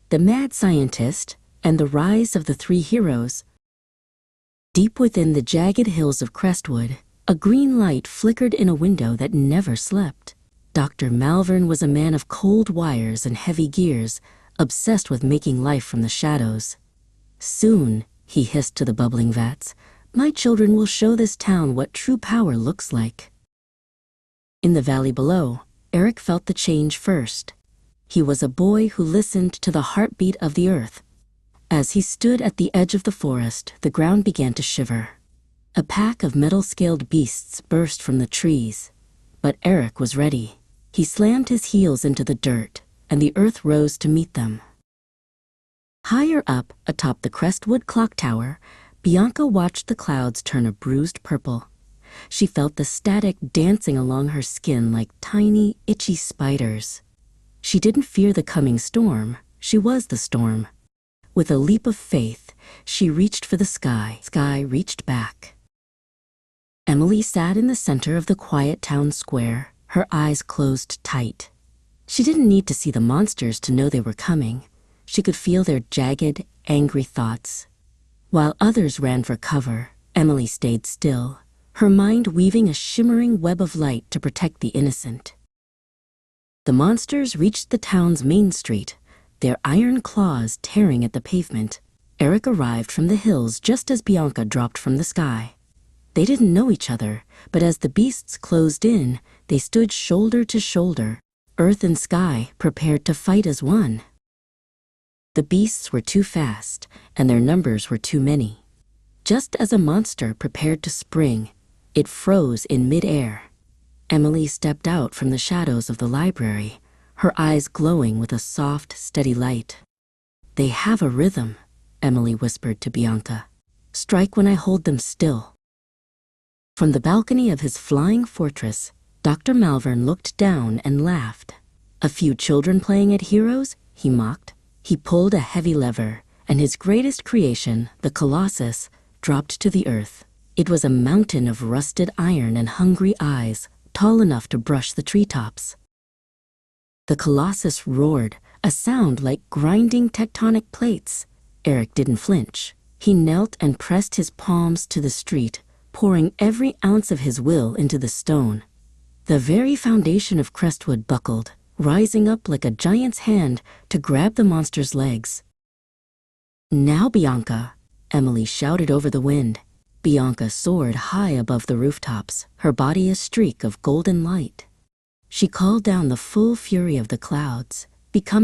The Mad Scientist, and the Rise of the Three Heroes. Deep within the jagged hills of Crestwood, a green light flickered in a window that never slept. Dr. Malvern was a man of cold wires and heavy gears, obsessed with making life from the shadows. "Soon," he hissed to the bubbling vats, "my children will show this town what true power looks like." In the valley below, Eric felt the change first. He was a boy who listened to the heartbeat of the earth. As he stood at the edge of the forest, the ground began to shiver. A pack of metal-scaled beasts burst from the trees. But Eric was ready. He slammed his heels into the dirt, and the earth rose to meet them. Higher up, atop the Crestwood clock tower, Bianca watched the clouds turn a bruised purple. She felt the static dancing along her skin like tiny, itchy spiders. She didn't fear the coming storm. She was the storm. With a leap of faith, she reached for the sky. Sky reached back. Emily sat in the center of the quiet town square, her eyes closed tight. She didn't need to see the monsters to know they were coming. She could feel their jagged, angry thoughts. While others ran for cover, Emily stayed still, her mind weaving a shimmering web of light to protect the innocent. The monsters reached the town's main street, their iron claws tearing at the pavement. Eric arrived from the hills just as Bianca dropped from the sky. They didn't know each other, but as the beasts closed in, they stood shoulder to shoulder, earth and sky prepared to fight as one. The beasts were too fast, and their numbers were too many. Just as a monster prepared to spring, it froze in mid-air. Emily stepped out from the shadows of the library, her eyes glowing with a soft, steady light. "They have a rhythm," Emily whispered to Bianca. "Strike when I hold them still." From the balcony of his flying fortress, Dr. Malvern looked down and laughed. "A few children playing at heroes?" he mocked. He pulled a heavy lever, and his greatest creation, the Colossus, dropped to the earth. It was a mountain of rusted iron and hungry eyes, tall enough to brush the treetops. The Colossus roared, a sound like grinding tectonic plates. Eric didn't flinch. He knelt and pressed his palms to the street, pouring every ounce of his will into the stone. The very foundation of Crestwood buckled, rising up like a giant's hand to grab the monster's legs. "Now, Bianca," Emily shouted over the wind. Bianca soared high above the rooftops, her body a streak of golden light. She called down the full fury of the clouds, becoming